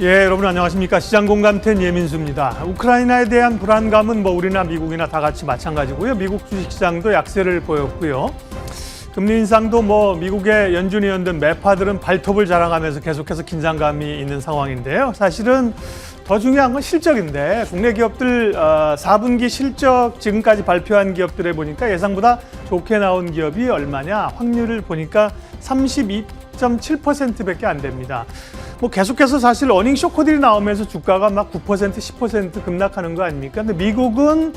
예, 여러분 안녕하십니까. 시장공감텐 예민수입니다. 우크라이나에 대한 불안감은 우리나 미국이나 다 같이 마찬가지고요. 미국 주식시장도 약세를 보였고요. 금리 인상도 미국의 연준이 연든 매파들은 발톱을 자랑하면서 계속해서 긴장감이 있는 상황인데요. 사실은 더 중요한 건 실적인데 국내 기업들 4분기 실적 지금까지 발표한 기업들에 보니까 예상보다 좋게 나온 기업이 얼마냐. 확률을 보니까 32.7%밖에 안 됩니다. 계속해서 사실 어닝 쇼크들이 나오면서 주가가 9%, 10% 급락하는 거 아닙니까? 근데 미국은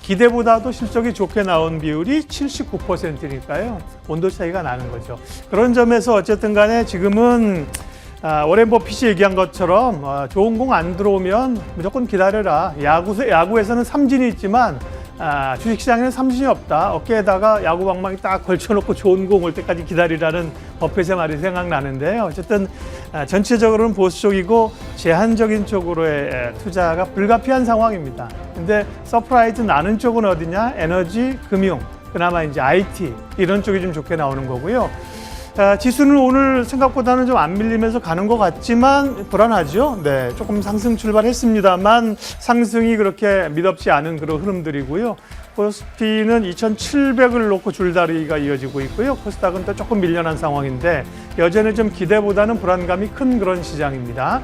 기대보다도 실적이 좋게 나온 비율이 79%니까요. 온도 차이가 나는 거죠. 그런 점에서 어쨌든 간에 지금은 워렌 버핏이 얘기한 것처럼 좋은 공 안 들어오면 무조건 기다려라. 야구에서는 삼진이 있지만 주식시장에는 삼진이 없다. 어깨에다가 야구 방망이 딱 걸쳐놓고 좋은 공 올 때까지 기다리라는 버핏의 말이 생각나는데요. 어쨌든 전체적으로는 보수적이고 제한적인 쪽으로의 투자가 불가피한 상황입니다. 근데 서프라이즈 나는 쪽은 어디냐? 에너지, 금융, 그나마 이제 IT 이런 쪽이 좀 좋게 나오는 거고요. 지수는 오늘 생각보다는 좀 안 밀리면서 가는 것 같지만 불안하죠. 네, 조금 상승 출발했습니다만 상승이 그렇게 믿업지 않은 그런 흐름들이고요. 코스피는 2,700을 놓고 줄다리기가 이어지고 있고요. 코스닥은 또 조금 밀려난 상황인데 여전히 좀 기대보다는 불안감이 큰 그런 시장입니다.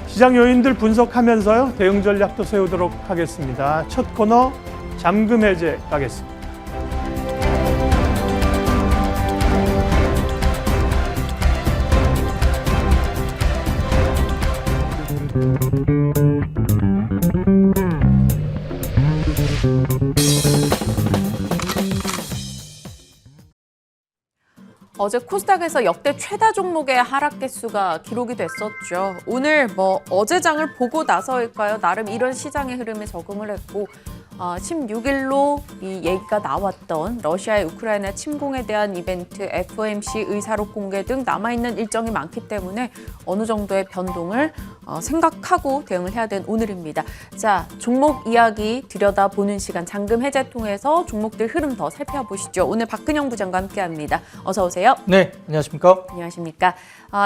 시장 요인들 분석하면서요. 대응 전략도 세우도록 하겠습니다. 첫 코너 잠금 해제 가겠습니다. 어제 코스닥에서 역대 최다 종목의 하락 개수가 기록이 됐었죠. 오늘 어제 장을 보고 나서일까요? 나름 이런 시장의 흐름에 적응을 했고 16일로 이 얘기가 나왔던 러시아의 우크라이나 침공에 대한 이벤트, FOMC 의사록 공개 등 남아있는 일정이 많기 때문에 어느 정도의 변동을 생각하고 대응을 해야 되는 오늘입니다. 자, 종목 이야기 들여다보는 시간 잠금 해제 통해서 종목들 흐름 더 살펴보시죠. 오늘 박근영 부장과 함께합니다. 어서 오세요. 네, 안녕하십니까? 안녕하십니까?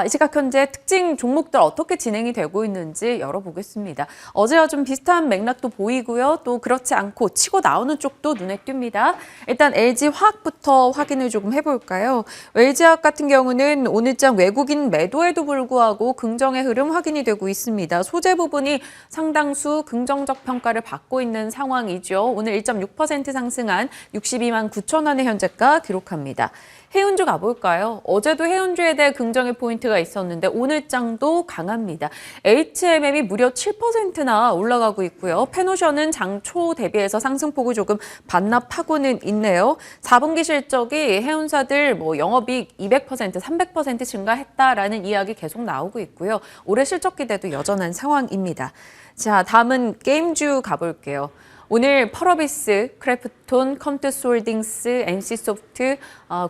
이 시각 현재 특징 종목들 어떻게 진행이 되고 있는지 열어보겠습니다. 어제와 좀 비슷한 맥락도 보이고요. 또 그렇지 않고 치고 나오는 쪽도 눈에 띕니다. 일단 LG화학부터 확인을 조금 해볼까요? LG화학 같은 경우는 오늘장 외국인 매도에도 불구하고 긍정의 흐름 확인이 되고 있습니다. 소재 부분이 상당수 긍정적 평가를 받고 있는 상황이죠. 오늘 1.6% 상승한 62만 9천 원의 현재가 기록합니다. 해운주 가볼까요? 어제도 해운주에 대해 긍정의 포인트가 있었는데 오늘 장도 강합니다. HMM이 무려 7%나 올라가고 있고요. 페노션은 장 초 대비해서 상승폭을 조금 반납하고는 있네요. 4분기 실적이 해운사들 영업이익 200%, 300% 증가했다라는 이야기 계속 나오고 있고요. 올해 실적 기대도 여전한 상황입니다. 자, 다음은 게임주 가볼게요. 오늘 펄어비스, 크래프톤, 컴투스홀딩스, NC소프트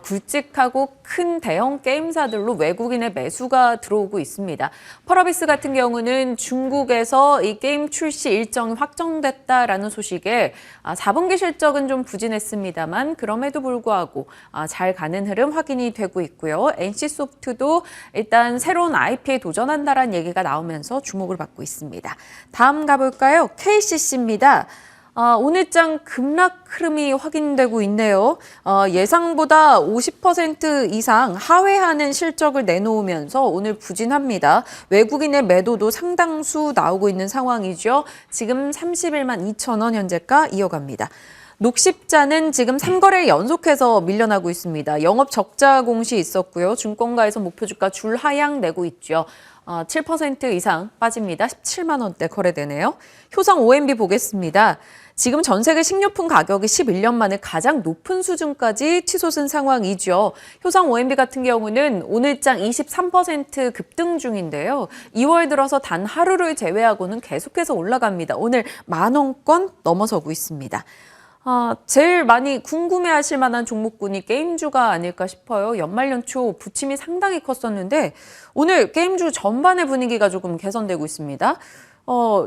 굵직하고 큰 대형 게임사들로 외국인의 매수가 들어오고 있습니다. 펄어비스 같은 경우는 중국에서 이 게임 출시 일정이 확정됐다라는 소식에 4분기 실적은 좀 부진했습니다만 그럼에도 불구하고 잘 가는 흐름 확인이 되고 있고요. NC소프트도 일단 새로운 IP에 도전한다라는 얘기가 나오면서 주목을 받고 있습니다. 다음 가볼까요? KCC입니다. 오늘장 급락 흐름이 확인되고 있네요. 예상보다 50% 이상 하회하는 실적을 내놓으면서 오늘 부진합니다. 외국인의 매도도 상당수 나오고 있는 상황이죠. 지금 31만 2천 원 현재가 이어갑니다. 녹십자는 지금 3거래일 연속해서 밀려나고 있습니다. 영업 적자 공시 있었고요. 증권가에서 목표주가 줄 하향 내고 있죠. 7% 이상 빠집니다. 17만 원대 거래되네요. 효성 OMB 보겠습니다. 지금 전 세계 식료품 가격이 11년 만에 가장 높은 수준까지 치솟은 상황이죠. 효성 OMB 같은 경우는 오늘장 23% 급등 중인데요. 2월 들어서 단 하루를 제외하고는 계속해서 올라갑니다. 오늘 10,000원권 넘어서고 있습니다. 제일 많이 궁금해하실 만한 종목군이 게임주가 아닐까 싶어요. 연말연초 부침이 상당히 컸었는데 오늘 게임주 전반의 분위기가 조금 개선되고 있습니다.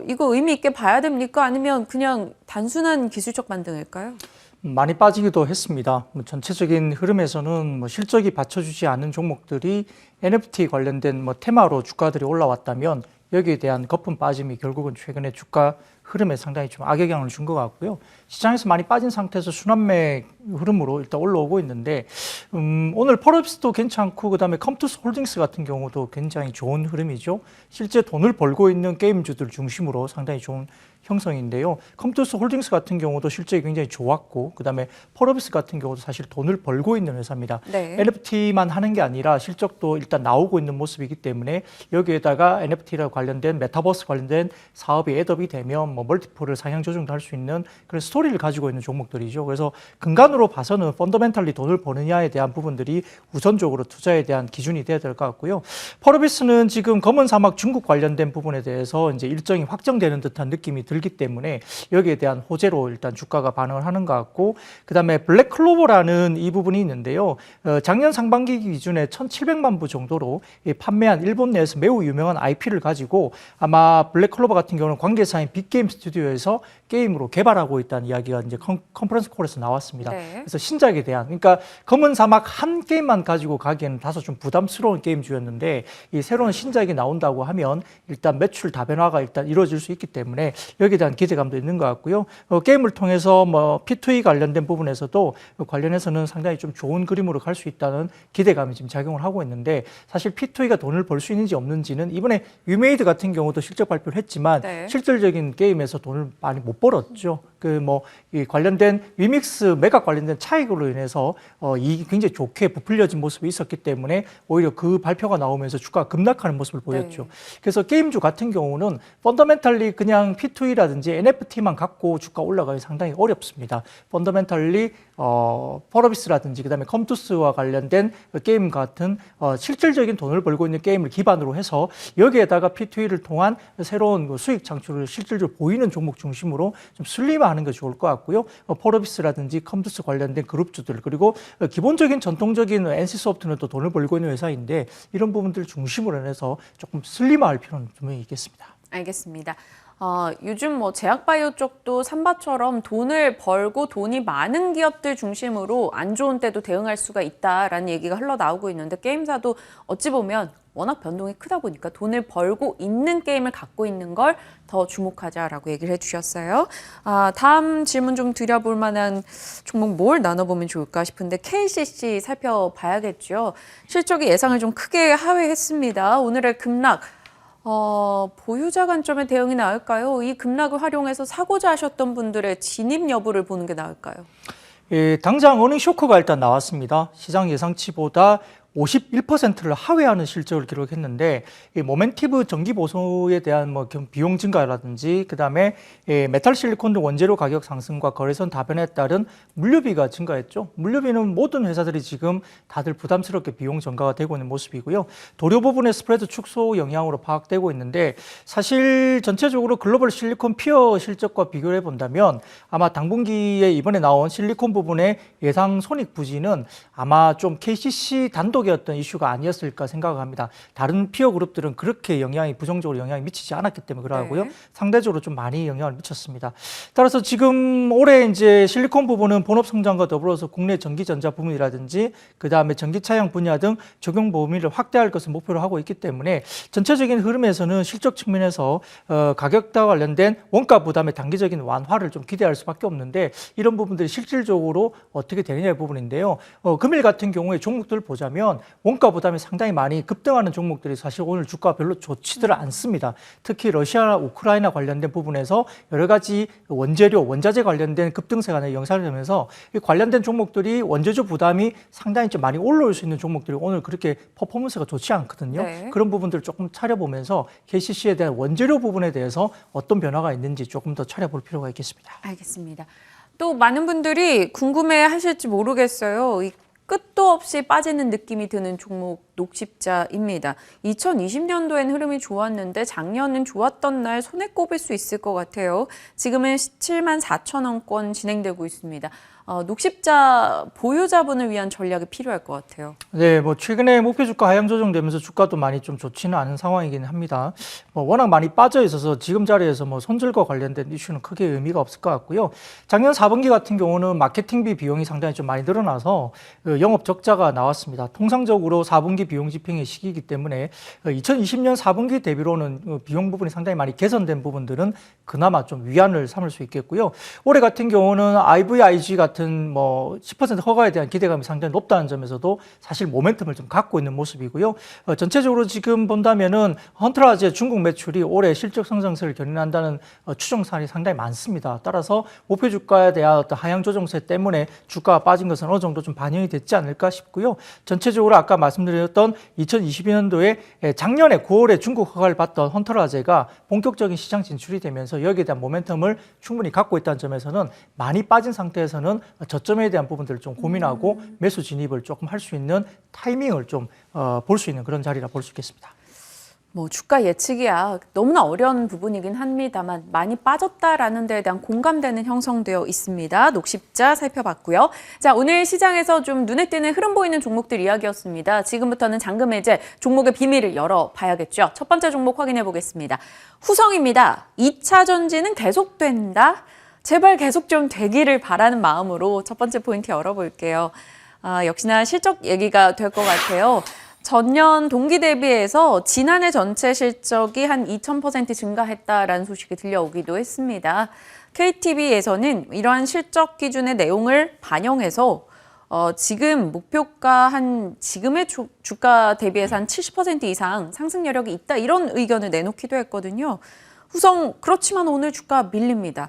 이거 의미 있게 봐야 됩니까? 아니면 그냥 단순한 기술적 반등일까요? 많이 빠지기도 했습니다. 전체적인 흐름에서는 실적이 받쳐주지 않은 종목들이 NFT 관련된 테마로 주가들이 올라왔다면 여기에 대한 거품 빠짐이 결국은 최근에 주가 흐름에 상당히 좀 악영향을 준 것 같고요. 시장에서 많이 빠진 상태에서 순환매 흐름으로 일단 올라오고 있는데 오늘 펄업스도 괜찮고 그다음에 컴투스 홀딩스 같은 경우도 굉장히 좋은 흐름이죠. 실제 돈을 벌고 있는 게임주들 중심으로 상당히 좋은 형성인데요. 컴투스 홀딩스 같은 경우도 실적이 굉장히 좋았고 그다음에 펄업스 같은 경우도 사실 돈을 벌고 있는 회사입니다. 네. NFT만 하는 게 아니라 실적도 일단 나오고 있는 모습이기 때문에 여기에다가 NFT랑 관련된 메타버스 관련된 사업이 애업이 되면 뭐 멀티플을 상향 조정도 할 수 있는 그런 스토리를 가지고 있는 종목들이죠. 그래서 근간으로 봐서는 펀더멘탈리 돈을 버느냐에 대한 부분들이 우선적으로 투자에 대한 기준이 돼야 될 것 같고요. 펄어비스는 지금 검은 사막 중국 관련된 부분에 대해서 이제 일정이 확정되는 듯한 느낌이 들기 때문에 여기에 대한 호재로 일단 주가가 반응을 하는 것 같고 그다음에 블랙클로버라는 이 부분이 있는데요. 작년 상반기 기준에 1,700만 부 정도로 판매한 일본 내에서 매우 유명한 IP를 가지고 아마 블랙클로버 같은 경우는 관계사인 빅게임 스튜디오에서 게임으로 개발하고 있다는 이야기가 이제 컨퍼런스 콜에서 나왔습니다. 네. 그래서 신작에 대한 그러니까 검은 사막 한 게임만 가지고 가기에는 다소 좀 부담스러운 게임주였는데 이 새로운 신작이 나온다고 하면 일단 매출 다변화가 일단 이루어질 수 있기 때문에 여기에 대한 기대감도 있는 것 같고요. 게임을 통해서 뭐 P2E 관련된 부분에서도 관련해서는 상당히 좀 좋은 그림으로 갈 수 있다는 기대감이 지금 작용을 하고 있는데 사실 P2E가 돈을 벌 수 있는지 없는지는 이번에 위메이드 같은 경우도 실적 발표를 했지만 네. 실질적인 게임에서 돈을 많이 못 벌었죠. 이 관련된 위믹스 매각 관련된 차익으로 인해서 이익이 굉장히 좋게 부풀려진 모습이 있었기 때문에 오히려 그 발표가 나오면서 주가가 급락하는 모습을 보였죠. 네. 그래서 게임주 같은 경우는 펀더멘탈리 그냥 P2E라든지 NFT만 갖고 주가 올라가기 상당히 어렵습니다. 펀더멘탈리 펄어비스라든지 그다음에 컴투스와 관련된 게임 같은 실질적인 돈을 벌고 있는 게임을 기반으로 해서 여기에다가 P2E를 통한 새로운 수익 창출을 실질적으로 보이는 종목 중심으로 좀 슬림화하는 게 좋을 것 같고요. 펄어비스라든지 컴투스 관련된 그룹주들 그리고 기본적인 전통적인 NC소프트는 또 돈을 벌고 있는 회사인데 이런 부분들 중심으로 해서 조금 슬림화할 필요는 분명히 있겠습니다. 알겠습니다. 요즘 뭐 제약바이오 쪽도 삼바처럼 돈을 벌고 돈이 많은 기업들 중심으로 안 좋은 때도 대응할 수가 있다라는 얘기가 흘러나오고 있는데 게임사도 어찌 보면 워낙 변동이 크다 보니까 돈을 벌고 있는 게임을 갖고 있는 걸 더 주목하자라고 얘기를 해주셨어요. 다음 질문 좀 드려볼 만한 종목 뭘 나눠보면 좋을까 싶은데 KCC 살펴봐야겠죠. 실적이 예상을 좀 크게 하회했습니다. 오늘의 급락. 보유자 관점의 대응이 나을까요? 이 급락을 활용해서 사고자 하셨던 분들의 진입 여부를 보는 게 나을까요? 예, 당장 어닝 쇼크가 일단 나왔습니다. 시장 예상치보다 51%를 하회하는 실적을 기록했는데 이 모멘티브 전기 보수에 대한 뭐 비용 증가라든지 그다음에 메탈 실리콘 등 원재료 가격 상승과 거래선 다변에 따른 물류비가 증가했죠. 물류비는 모든 회사들이 지금 다들 부담스럽게 비용 증가가 되고 있는 모습이고요. 도료 부분의 스프레드 축소 영향으로 파악되고 있는데 사실 전체적으로 글로벌 실리콘 피어 실적과 비교해 본다면 아마 당분기에 이번에 나온 실리콘 부분의 예상 손익 부진은 아마 좀 KCC 단독 어떤 이슈가 아니었을까 생각합니다. 다른 피어 그룹들은 그렇게 부정적으로 영향이 미치지 않았기 때문에 그러고요. 네. 상대적으로 좀 많이 영향을 미쳤습니다. 따라서 지금 올해 이제 실리콘 부분은 본업 성장과 더불어서 국내 전기전자 부문이라든지 그 다음에 전기차량 분야 등 적용 범위를 확대할 것을 목표로 하고 있기 때문에 전체적인 흐름에서는 실적 측면에서 가격과 관련된 원가 부담의 단기적인 완화를 좀 기대할 수밖에 없는데 이런 부분들이 실질적으로 어떻게 되느냐의 부분인데요. 금일 같은 경우에 종목들을 보자면 원가 부담이 상당히 많이 급등하는 종목들이 사실 오늘 주가가 별로 좋지들 않습니다. 특히 러시아, 우크라이나 관련된 부분에서 여러 가지 원재료, 원자재 관련된 급등세가 영향을 주면서 이 관련된 종목들이 원재료 부담이 상당히 좀 많이 올라올 수 있는 종목들이 오늘 그렇게 퍼포먼스가 좋지 않거든요. 네. 그런 부분들을 조금 차려보면서 KCC에 대한 원재료 부분에 대해서 어떤 변화가 있는지 조금 더 차려볼 필요가 있겠습니다. 알겠습니다. 또 많은 분들이 궁금해 하실지 모르겠어요. 이 끝도 없이 빠지는 느낌이 드는 종목 녹십자입니다. 2020년도엔 흐름이 좋았는데 작년은 좋았던 날 손에 꼽을 수 있을 것 같아요. 지금은 17만 4천 원권 진행되고 있습니다. 녹십자 보유자분을 위한 전략이 필요할 것 같아요. 네, 뭐 최근에 목표 주가 하향 조정되면서 주가도 많이 좀 좋지는 않은 상황이긴 합니다. 워낙 많이 빠져 있어서 지금 자리에서 손절과 관련된 이슈는 크게 의미가 없을 것 같고요. 작년 4분기 같은 경우는 마케팅비 비용이 상당히 좀 많이 늘어나서 영업 적자가 나왔습니다. 통상적으로 4분기 비용 집행의 시기이기 때문에 2020년 4분기 대비로는 비용 부분이 상당히 많이 개선된 부분들은 그나마 좀 위안을 삼을 수 있겠고요. 올해 같은 경우는 IVIG 같은 뭐 10% 허가에 대한 기대감이 상당히 높다는 점에서도 사실 모멘텀을 좀 갖고 있는 모습이고요. 전체적으로 지금 본다면은 헌트라즈의 중국 매출이 올해 실적 성장세를 견인한다는 추정 사항이 상당히 많습니다. 따라서 목표 주가에 대한 어떤 하향 조정세 때문에 주가가 빠진 것은 어느 정도 좀 반영이 됐지 않을까 싶고요. 전체적으로 아까 말씀드렸던 2022년도에 작년에 9월에 중국 허가를 받던 헌터라제가 본격적인 시장 진출이 되면서 여기에 대한 모멘텀을 충분히 갖고 있다는 점에서는 많이 빠진 상태에서는 저점에 대한 부분들을 좀 고민하고 매수 진입을 조금 할 수 있는 타이밍을 좀 볼 수 있는 그런 자리라 볼 수 있겠습니다. 뭐 주가 예측이야 너무나 어려운 부분이긴 합니다만 많이 빠졌다라는 데에 대한 공감대는 형성되어 있습니다. 녹십자 살펴봤고요. 자, 오늘 시장에서 좀 눈에 띄는 흐름 보이는 종목들 이야기였습니다. 지금부터는 잔금 해제 종목의 비밀을 열어봐야겠죠. 첫 번째 종목 확인해 보겠습니다. 후성입니다. 2차 전지는 계속된다. 제발 계속 좀 되기를 바라는 마음으로 첫 번째 포인트 열어볼게요. 역시나 실적 얘기가 될 것 같아요. 전년 동기 대비해서 지난해 전체 실적이 한 2000% 증가했다라는 소식이 들려오기도 했습니다. KTB에서는 이러한 실적 기준의 내용을 반영해서 지금 목표가 한 지금의 주가 대비해서 한 70% 이상 상승 여력이 있다 이런 의견을 내놓기도 했거든요. 후성 그렇지만 오늘 주가 밀립니다.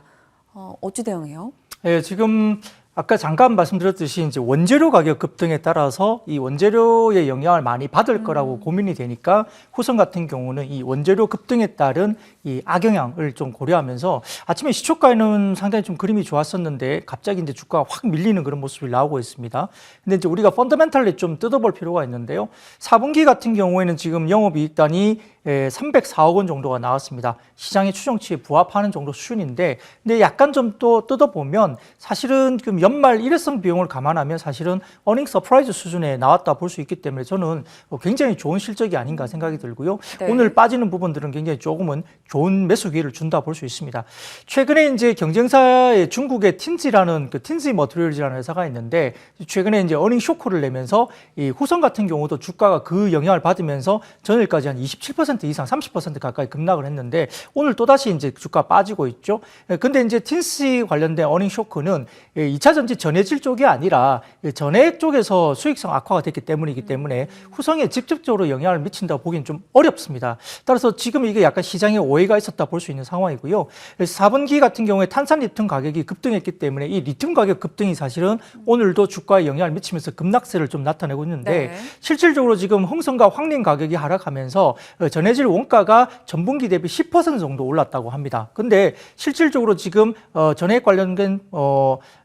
어찌 대응해요? 네, 지금 아까 잠깐 말씀드렸듯이 이제 원재료 가격 급등에 따라서 이 원재료의 영향을 많이 받을 거라고 고민이 되니까 후성 같은 경우는 이 원재료 급등에 따른 이 악영향을 좀 고려하면서 아침에 시초가에는 상당히 좀 그림이 좋았었는데 갑자기 이제 주가가 확 밀리는 그런 모습이 나오고 있습니다. 근데 이제 우리가 펀더멘탈리 좀 뜯어볼 필요가 있는데요. 4분기 같은 경우에는 지금 영업이익단이 304억 원 정도가 나왔습니다. 시장의 추정치에 부합하는 정도 수준인데, 근데 약간 좀 또 뜯어보면 사실은 그 연말 일회성 비용을 감안하면 사실은 어닝 서프라이즈 수준에 나왔다 볼 수 있기 때문에 저는 굉장히 좋은 실적이 아닌가 생각이 들고요. 네. 오늘 빠지는 부분들은 굉장히 조금은 좋은 매수 기회를 준다 볼 수 있습니다. 최근에 이제 경쟁사의 중국의 틴지라는 그 틴지 머티리얼즈라는 회사가 있는데 최근에 이제 어닝 쇼크를 내면서 이 후성 같은 경우도 주가가 그 영향을 받으면서 전일까지 한 27% 이상 30% 가까이 급락을 했는데 오늘 또다시 이제 주가 빠지고 있죠. 근데 이제 틴시 관련된 어닝 쇼크는 2차 전지 전해질 쪽이 아니라 전해 쪽에서 수익성 악화가 됐기 때문이기 때문에 후성에 직접적으로 영향을 미친다고 보기는 좀 어렵습니다. 따라서 지금 이게 약간 시장에 오해가 있었다 볼 수 있는 상황이고요. 4분기 같은 경우에 탄산 리튬 가격이 급등했기 때문에 이 리튬 가격 급등이 사실은 오늘도 주가에 영향을 미치면서 급락세를 좀 나타내고 있는데 네. 실질적으로 지금 홍성과 황림 가격이 하락하면서 전해질 원가가 전분기 대비 10% 정도 올랐다고 합니다. 근데 실질적으로 지금 전해액 관련된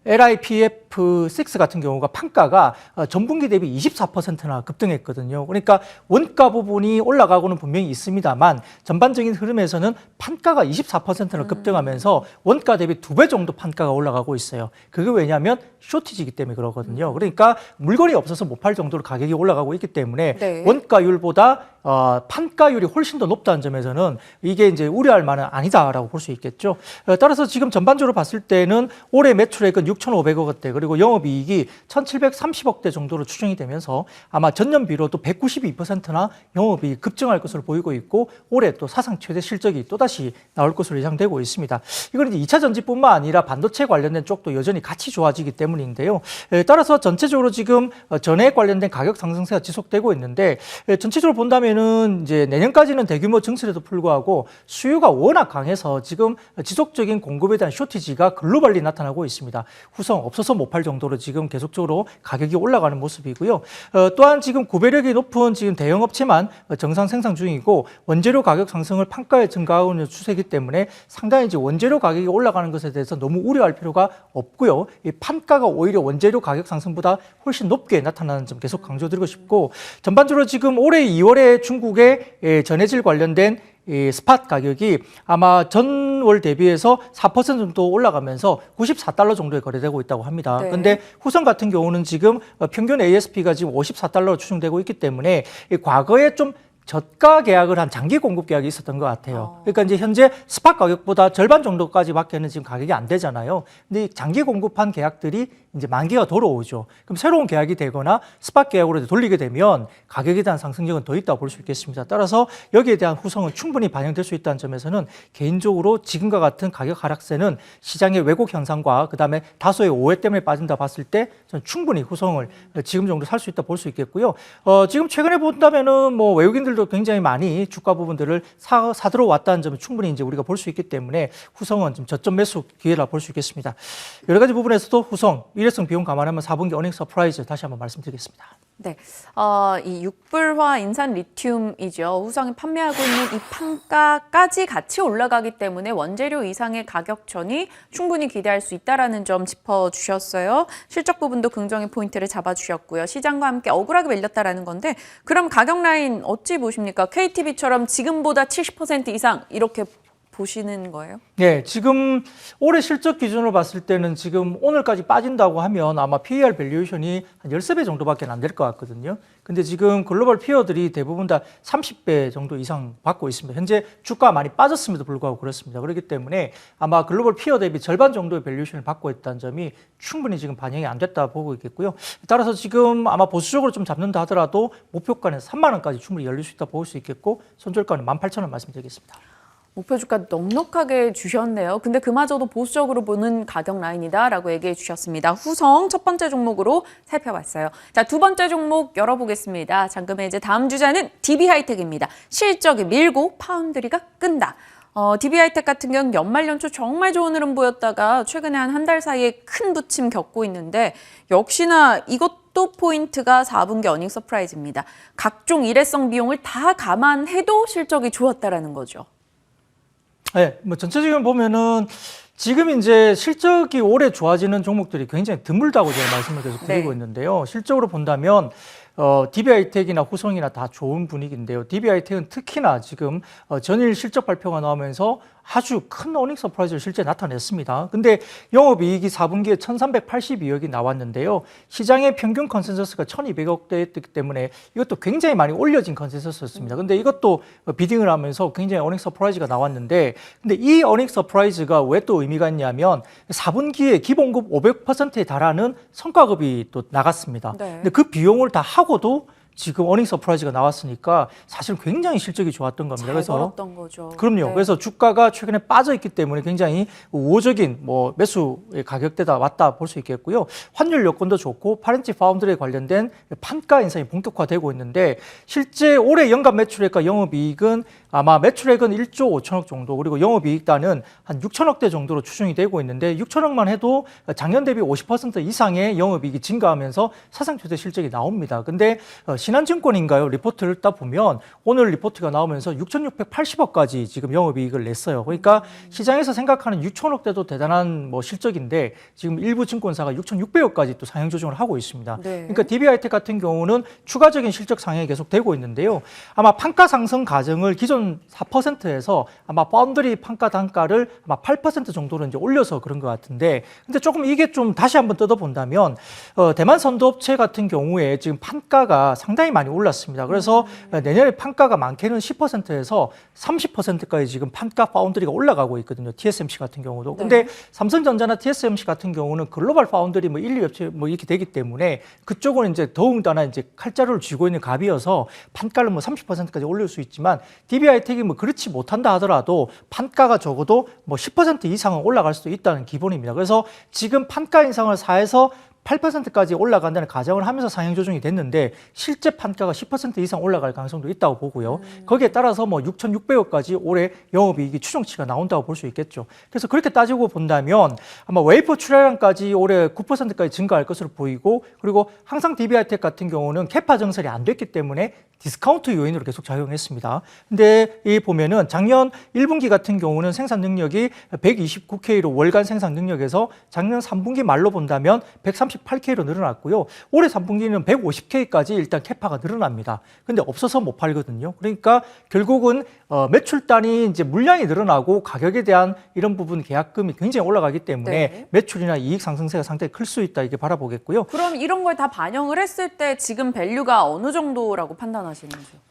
LIPF6 같은 경우가 판가가 전분기 대비 24%나 급등했거든요. 그러니까 원가 부분이 올라가고는 분명히 있습니다만 전반적인 흐름에서는 판가가 24%나 급등하면서 원가 대비 2배 정도 판가가 올라가고 있어요. 그게 왜냐하면 쇼티지이기 때문에 그러거든요. 그러니까 물건이 없어서 못 팔 정도로 가격이 올라가고 있기 때문에 네. 원가율보다 판가율이 훨씬 더 높다는 점에서는 이게 이제 우려할 만은 아니다라고 볼 수 있겠죠. 따라서 지금 전반적으로 봤을 때는 올해 매출액은 6,500억 원대 그리고 영업이익이 1,730억대 정도로 추정이 되면서 아마 전년비로도 192%나 영업이익이 급증할 것으로 보이고 있고 올해 또 사상 최대 실적이 또다시 나올 것으로 예상되고 있습니다. 이건 이제 2차 전지뿐만 아니라 반도체 관련된 쪽도 여전히 같이 좋아지기 때문인데요. 따라서 전체적으로 지금 전해액 관련된 가격 상승세가 지속되고 있는데 전체적으로 본다면은 이제 내년까지는 대규모 증설에도 불구하고 수요가 워낙 강해서 지금 지속적인 공급에 대한 쇼티지가 글로벌리 나타나고 있습니다. 후성 없어서 못 팔 정도로 지금 계속적으로 가격이 올라가는 모습이고요. 또한 지금 구매력이 높은 지금 대형업체만 정상 생산 중이고 원재료 가격 상승을 판가에 증가하는 추세이기 때문에 상당히 이제 원재료 가격이 올라가는 것에 대해서 너무 우려할 필요가 없고요. 이 판가가 오히려 원재료 가격 상승보다 훨씬 높게 나타나는 점 계속 강조드리고 싶고 전반적으로 지금 올해 2월에 중국의 전해질 관련된 이 스팟 가격이 아마 전월 대비해서 4% 정도 올라가면서 94달러 정도에 거래되고 있다고 합니다. 네. 근데 후성 같은 경우는 지금 평균 ASP가 지금 54달러로 추정되고 있기 때문에 이 과거에 좀 저가 계약을 한 장기 공급 계약이 있었던 것 같아요. 그러니까 이제 현재 스팟 가격보다 절반 정도까지밖에는 지금 가격이 안 되잖아요. 근데 이 장기 공급한 계약들이 이제 만기가 돌아오죠. 그럼 새로운 계약이 되거나 스팟 계약으로 돌리게 되면 가격에 대한 상승력은 더 있다고 볼 수 있겠습니다. 따라서 여기에 대한 후성은 충분히 반영될 수 있다는 점에서는 개인적으로 지금과 같은 가격 하락세는 시장의 왜곡 현상과 그다음에 다소의 오해 때문에 빠진다 봤을 때 저는 충분히 후성을 지금 정도 살 수 있다 볼 수 있겠고요. 지금 최근에 본다면은 뭐 외국인들도 굉장히 많이 주가 부분들을 사들어 왔다는 점을 충분히 이제 우리가 볼 수 있기 때문에 후성은 좀 저점 매수 기회라 볼 수 있겠습니다. 여러 가지 부분에서도 후성, 일회성 비용 감안하면 4분기 어닝 서프라이즈 다시 한번 말씀드리겠습니다. 네, 이 육불화 인산 리튬이죠. 후성이 판매하고 있는 이 판가까지 같이 올라가기 때문에 원재료 이상의 가격전이 충분히 기대할 수 있다라는 점 짚어주셨어요. 실적 부분도 긍정의 포인트를 잡아주셨고요. 시장과 함께 억울하게 밀렸다라는 건데 그럼 가격 라인 어찌 보십니까? KTB처럼 지금보다 70% 이상 이렇게 보시는 거예요? 네, 지금 올해 실적 기준으로 봤을 때는 지금 오늘까지 빠진다고 하면 아마 PER 밸류에이션이 한 13배 정도밖에 안 될 것 같거든요. 근데 지금 글로벌 피어들이 대부분 다 30배 정도 이상 받고 있습니다. 현재 주가가 많이 빠졌음에도 불구하고 그렇습니다. 그렇기 때문에 아마 글로벌 피어 대비 절반 정도의 밸류에이션을 받고 있다는 점이 충분히 지금 반영이 안 됐다 보고 있겠고요. 따라서 지금 아마 보수적으로 좀 잡는다 하더라도 목표가는 3만 원까지 충분히 열릴 수 있다 볼 수 있겠고 손절가는 18,000원 말씀드리겠습니다. 목표 주가 넉넉하게 주셨네요. 근데 그마저도 보수적으로 보는 가격 라인이다라고 얘기해 주셨습니다. 후성 첫 번째 종목으로 살펴봤어요. 자, 두 번째 종목 열어보겠습니다. 잠금의 이제 다음 주자는 DB하이텍입니다. 실적이 밀고 파운드리가 끈다. DB하이텍 같은 경우는 연말 연초 정말 좋은 흐름 보였다가 최근에 한 달 사이에 큰 부침 겪고 있는데 역시나 이것도 포인트가 4분기 어닝 서프라이즈입니다. 각종 일회성 비용을 다 감안해도 실적이 좋았다라는 거죠. 네, 뭐 전체적으로 보면은 지금 이제 실적이 올해 좋아지는 종목들이 굉장히 드물다고 제가 말씀을 계속 드리고 있는데요. 실적으로 본다면 DB하이텍이나 후성이나 다 좋은 분위기인데요. DB하이텍은 특히나 지금 전일 실적 발표가 나오면서 아주 큰 어닝 서프라이즈를 실제 나타냈습니다. 근데 영업이익이 4분기에 1,382억이 나왔는데요. 시장의 평균 컨센서스가 1,200억대였기 때문에 이것도 굉장히 많이 올려진 컨센서스였습니다. 근데 이것도 비딩을 하면서 굉장히 어닝 서프라이즈가 나왔는데 근데 이 어닝 서프라이즈가 왜 또 의미가 있냐면 4분기에 기본급 500%에 달하는 성과급이 또 나갔습니다. 네. 근데 그 비용을 다 하고도 지금 어닝 서프라이즈가 나왔으니까 사실 굉장히 실적이 좋았던 겁니다. 잘 벌었던 거죠. 그럼요. 네. 그래서 주가가 최근에 빠져 있기 때문에 굉장히 우호적인 매수의 가격대다 왔다 볼 수 있겠고요. 환율 여건도 좋고 파렌치 파운드에 관련된 판가 인상이 본격화되고 있는데 실제 올해 연간 매출액과 영업이익은 아마 매출액은 1조 5천억 정도 그리고 영업이익단은 한 6천억대 정도로 추정이 되고 있는데 6천억만 해도 작년 대비 50% 이상의 영업이익이 증가하면서 사상 최대 실적이 나옵니다. 근데 신한증권인가요? 리포트를 딱 보면 오늘 리포트가 나오면서 6,680억까지 지금 영업이익을 냈어요. 그러니까 시장에서 생각하는 6천억대도 대단한 실적인데 지금 일부 증권사가 6,600억까지 또 상향 조정을 하고 있습니다. 네. 그러니까 DB하이텍 같은 경우는 추가적인 실적 상향이 계속 되고 있는데요. 아마 판가 상승 과정을 기존 4%에서 아마 파운드리 판가 단가를 아마 8% 정도로 이제 올려서 그런 것 같은데 근데 조금 이게 좀 다시 한번 뜯어본다면 대만 선도업체 같은 경우에 지금 판가가 상당히 많이 올랐습니다. 그래서 내년에 판가가 많게는 10%에서 30%까지 지금 판가 파운드리가 올라가고 있거든요. TSMC 같은 경우도. 근데 네. 삼성전자나 TSMC 같은 경우는 글로벌 파운드리 1, 2업체 이렇게 되기 때문에 그쪽은 이제 더욱더나 이제 칼자루를 쥐고 있는 갑이어서 판가를 30%까지 올릴 수 있지만 DB하이텍이 그렇지 못한다 하더라도 판가가 적어도 10% 이상은 올라갈 수도 있다는 기본입니다. 그래서 지금 판가 인상을 4에서 8%까지 올라간다는 가정을 하면서 상향 조정이 됐는데 실제 판가가 10% 이상 올라갈 가능성도 있다고 보고요. 거기에 따라서 6,600억까지 올해 영업이익이 추정치가 나온다고 볼 수 있겠죠. 그래서 그렇게 따지고 본다면 아마 웨이퍼 출하량까지 올해 9%까지 증가할 것으로 보이고 그리고 항상 DB하이텍 같은 경우는 캐파 증설이 안 됐기 때문에 디스카운트 요인으로 계속 작용했습니다. 근데 이 보면은 작년 1분기 같은 경우는 생산 능력이 129K로 월간 생산 능력에서 작년 3분기 말로 본다면 138K로 늘어났고요. 올해 3분기는 150K까지 일단 캐파가 늘어납니다. 근데 없어서 못 팔거든요. 그러니까 결국은 매출단이 이제 물량이 늘어나고 가격에 대한 이런 부분 계약금이 굉장히 올라가기 때문에 네. 매출이나 이익 상승세가 상당히 클 수 있다 이게 바라보겠고요. 그럼 이런 걸 다 반영을 했을 때 지금 밸류가 어느 정도라고 판단하시는지?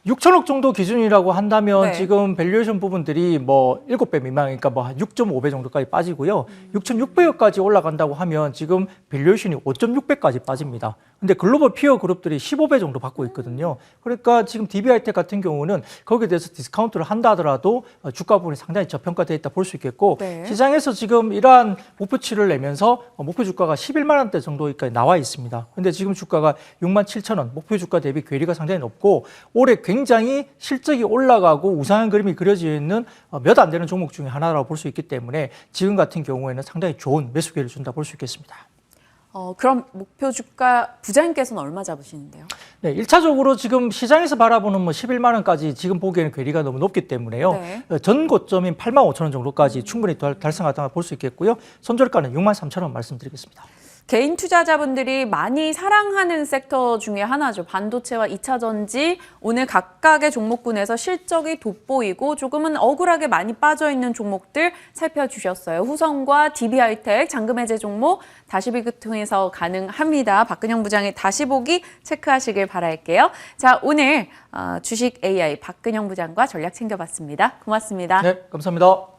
6천억 정도 기준이라고 한다면 네. 지금 밸류에이션 부분들이 7배 미만이니까 한 6.5배 정도까지 빠지고요. 6,600억까지 올라간다고 하면 지금 밸류에이션이 5.6배까지 빠집니다. 근데 글로벌 피어 그룹들이 15배 정도 받고 있거든요. 그러니까 지금 DB하이텍 같은 경우는 거기에 대해서 디스카운트를 한다 하더라도 주가 부분이 상당히 저평가되어 있다 볼 수 있겠고 네. 시장에서 지금 이러한 목표치를 내면서 목표 주가가 11만 원대 정도까지 나와 있습니다. 근데 지금 주가가 6만 7천 원, 목표 주가 대비 괴리가 상당히 높고 올해 굉장히 실적이 올라가고 우상한 그림이 그려져 있는 몇 안 되는 종목 중에 하나라고 볼 수 있기 때문에 지금 같은 경우에는 상당히 좋은 매수 기회를 준다 볼 수 있겠습니다. 그럼 목표 주가 부장님께서는 얼마 잡으시는데요? 네, 1차적으로 지금 시장에서 바라보는 11만 원까지 지금 보기에는 괴리가 너무 높기 때문에요. 네. 전 고점인 8만 5천 원 정도까지 충분히 달성하다 볼 수 있겠고요. 손절가는 6만 3천 원 말씀드리겠습니다. 개인 투자자분들이 많이 사랑하는 섹터 중에 하나죠. 반도체와 2차 전지, 오늘 각각의 종목군에서 실적이 돋보이고 조금은 억울하게 많이 빠져있는 종목들 살펴주셨어요. 후성과 DB하이텍, 잔금 해제 종목 다시 비교 통해서 가능합니다. 박근영 부장의 다시 보기 체크하시길 바랄게요. 자, 오늘 주식 AI 박근영 부장과 전략 챙겨봤습니다. 고맙습니다. 네, 감사합니다.